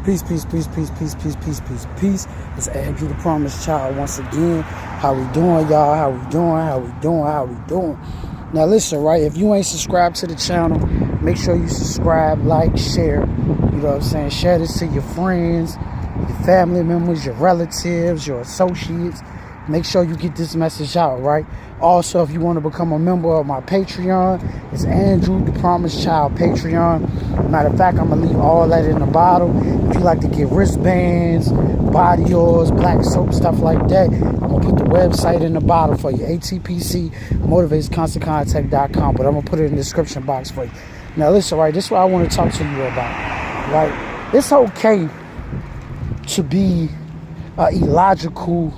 Peace, peace, peace, peace, peace, peace, peace, peace, peace. It's Andrew the Promised Child once again. How we doing, y'all? How we doing? How we doing? How we doing? Now listen, right? If you ain't subscribed to the channel, make sure you subscribe, like, share. You know what I'm saying? Share this to your friends, your family members, your relatives, your associates. Make sure you get this message out, right? Also, if you want to become a member of my Patreon, it's Andrew the Promised Child Patreon. Matter of fact, I'm going to leave all that in the bottom. If you like to get wristbands, body oils, black soap, stuff like that, I'm going to put the website in the bottom for you. ATPC, motivationsconstantcontact.com. But I'm going to put it in the description box for you. Now, listen, right? This is what I want to talk to you about, right? It's okay to be an illogical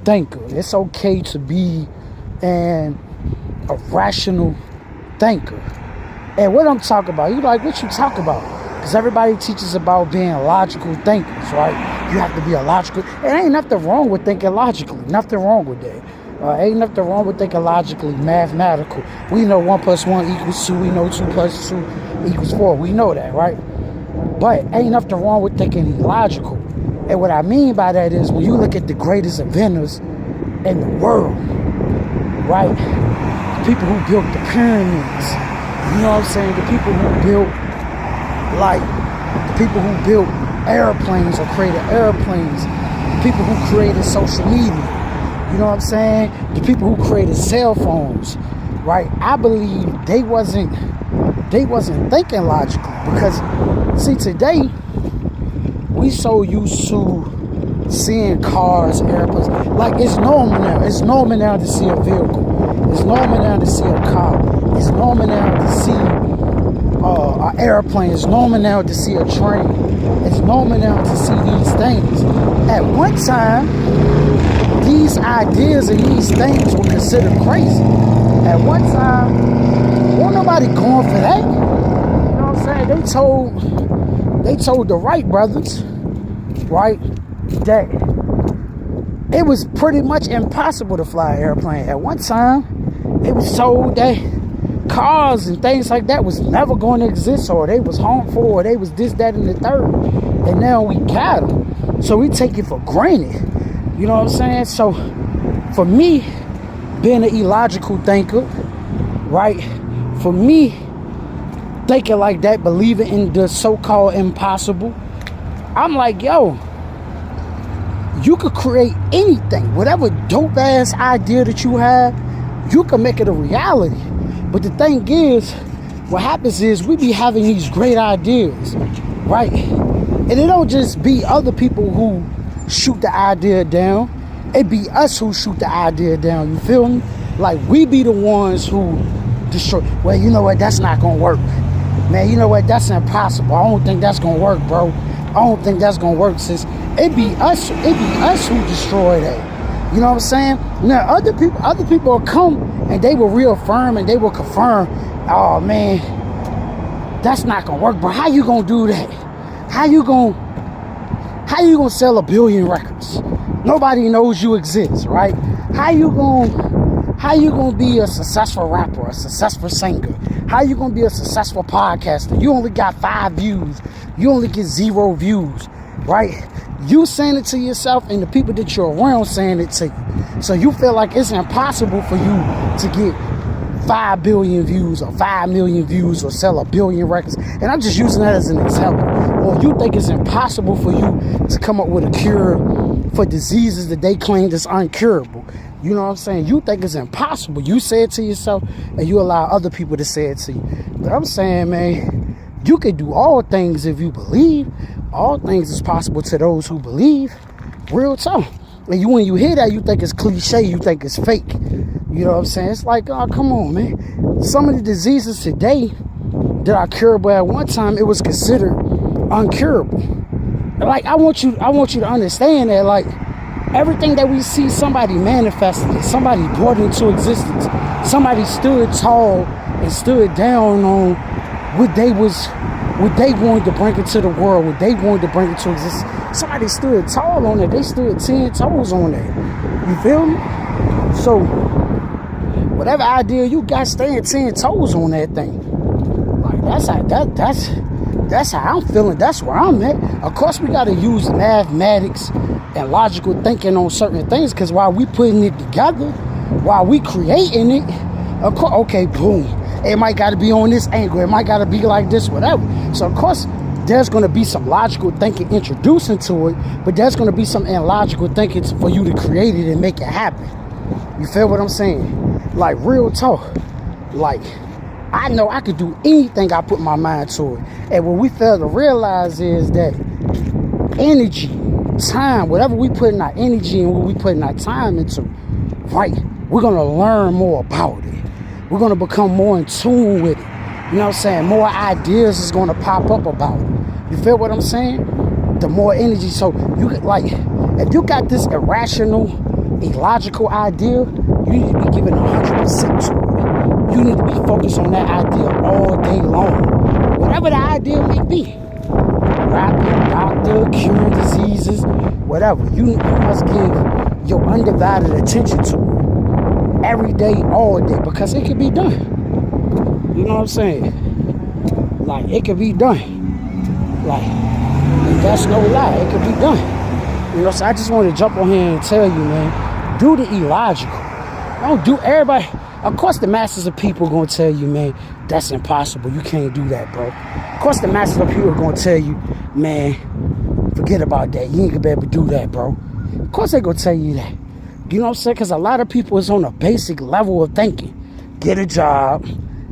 thinker. It's okay to be a rational thinker. And what I'm talking about, you like, what you talk about? Because everybody teaches about being logical thinkers, right? You have to be a logical. It ain't nothing wrong with thinking logically. Nothing wrong with that. Ain't nothing wrong with thinking logically, mathematical. We know 1 + 1 = 2. We know 2 + 2 = 4. We know that, right? But ain't nothing wrong with thinking illogical. And what I mean by that is when you look at the greatest inventors in the world, right? The people who built the pyramids, you know what I'm saying? The people who built, the people who built airplanes or created airplanes, the people who created social media, you know what I'm saying? The people who created cell phones, right? I believe they wasn't thinking logically because, see, today, we so used to seeing cars, airplanes. Like, it's normal now. It's normal now to see a vehicle. It's normal now to see a car. It's normal now to see an airplane. It's normal now to see a train. It's normal now to see these things. At one time, these ideas and these things were considered crazy. At one time, wasn't nobody going for that. You know what I'm saying? They told the Wright brothers, right, that it was pretty much impossible to fly an airplane. At one time, it was told that cars and things like that was never going to exist, or they was harmful, or they was this, that, and the third. And now we got them. So we take it for granted. You know what I'm saying? So for me, being an illogical thinker, right, for me, thinking like that, believing in the so-called impossible, I'm like, yo, you could create anything. Whatever dope-ass idea that you have, you can make it a reality. But the thing is, what happens is we be having these great ideas, right? And it don't just be other people who shoot the idea down. It be us who shoot the idea down, you feel me? Like, we be the ones who destroy. Well, you know what? That's not going to work. Man, you know what? That's impossible. I don't think that's going to work, bro. I don't think that's going to work, sis. It be us who destroy that. You know what I'm saying? Now, other people will come and they will reaffirm and they will confirm, oh, man, that's not going to work, bro. How you going to do that? How you going to sell 1 billion records? Nobody knows you exist, right? How you going to be a successful rapper, a successful singer? How you going to be a successful podcaster? You only got 5 views. You only get 0 views, right? You saying it to yourself and the people that you're around saying it to you. So you feel like it's impossible for you to get 5 billion views or 5 million views or sell 1 billion records. And I'm just using that as an example. Or you think it's impossible for you to come up with a cure for diseases that they claim is uncurable. You know what I'm saying? You think it's impossible. You say it to yourself and you allow other people to say it to you. But I'm saying, man, you can do all things if you believe. All things is possible to those who believe. Real talk. And when you hear that, you think it's cliche. You think it's fake. You know what I'm saying? It's like, oh, come on, man. Some of the diseases today that are curable at one time, it was considered uncurable. Like, I want you to understand that, like, everything that we see, somebody manifested it. Somebody brought it into existence. Somebody stood tall and stood down on what they wanted to bring into the world, what they wanted to bring into existence. Somebody stood tall on it. They stood 10 toes on it. You feel me? So, whatever idea you got, stand 10 toes on that thing. Like, That's how I'm feeling. That's where I'm at. Of course, we got to use mathematics and logical thinking on certain things, because while we putting it together, while we creating it, of course, okay, boom, it might got to be on this angle, it might got to be like this, whatever. So of course there's going to be some logical thinking introduced into it, but there's going to be some illogical thinking for you to create it and make it happen. You feel what I'm saying? Like, real talk. Like, I know I could do anything I put my mind to it. And what we fail to realize is that energy, time, whatever we put in our energy and what we put in our time into, right, we're going to learn more about it. We're going to become more in tune with it. You know what I'm saying? More ideas is going to pop up about it. You feel what I'm saying? The more energy. So, you like, if you got this irrational, illogical idea, you need to be giving 100% to it. You need to be focused on that idea all day long. Whatever the idea may be. Rapping, doctor, curing diseases, whatever. You must give your undivided attention to it. Every day, all day. Because it can be done. You know what I'm saying? Like, it can be done. Like, that's no lie. It can be done. You know, so I just want to jump on here and tell you, man, do the illogical. Don't do everybody. Of course, the masses of people are going to tell you, man, that's impossible. You can't do that, bro. Of course, the masses of people are going to tell you, man, forget about that. You ain't going to be able to do that, bro. Of course, they're going to tell you that. You know what I'm saying? Because a lot of people is on a basic level of thinking. Get a job,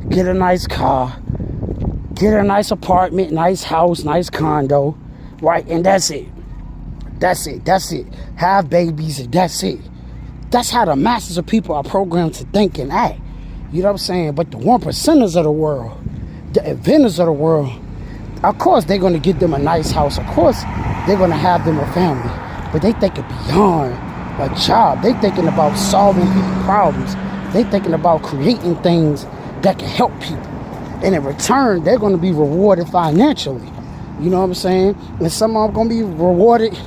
get a nice car, get a nice apartment, nice house, nice condo, right? And that's it. That's it. That's it. Have babies, and that's it. That's how the masses of people are programmed to think and act. You know what I'm saying? But the 1%ers of the world, the inventors of the world, of course they're going to get them a nice house. Of course they're going to have them a family. But they thinking beyond a job. They thinking about solving people's problems. They thinking about creating things that can help people. And in return, they're going to be rewarded financially. You know what I'm saying? And some of them going to be rewarded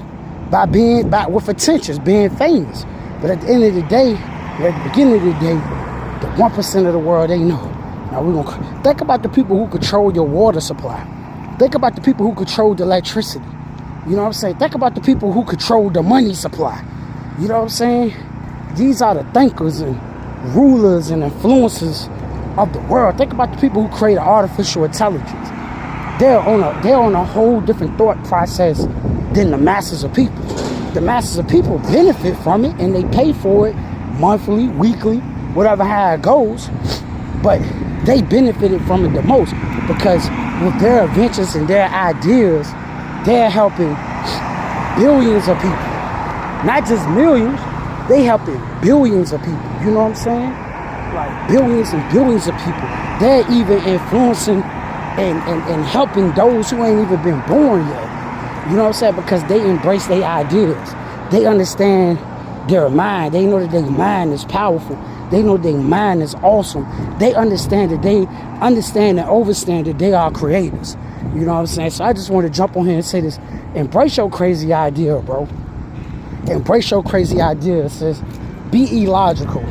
with attentions, being famous. But at the end of the day, at the beginning of the day, the 1% of the world, they know. Now we're gonna think about the people who control your water supply. Think about the people who control the electricity. You know what I'm saying? Think about the people who control the money supply. You know what I'm saying? These are the thinkers and rulers and influencers of the world. Think about the people who create artificial intelligence. They're on a whole different thought process than the masses of people. The masses of people benefit from it and they pay for it monthly, weekly, whatever how it goes. But they benefited from it the most because with their inventions and their ideas, they're helping billions of people. Not just millions, they helping billions of people. You know what I'm saying? Like billions and billions of people. They're even influencing and helping those who ain't even been born yet. You know what I'm saying? Because they embrace their ideas. They understand their mind. They know that their mind is powerful. They know their mind is awesome. They understand and understand that they are creators. You know what I'm saying? So I just want to jump on here and say this. Embrace your crazy idea, bro. Embrace your crazy idea, sis. Be illogical.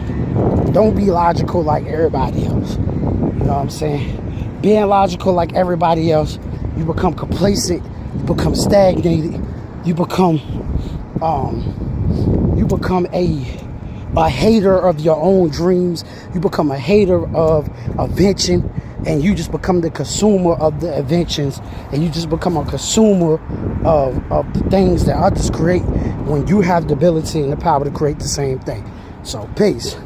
Don't be logical like everybody else. You know what I'm saying? Being logical like everybody else, you become complacent. You become stagnated. You become a hater of your own dreams. You become a hater of invention, and you just become the consumer of the inventions, and you just become a consumer of the things that others create when you have the ability and the power to create the same thing. So, peace.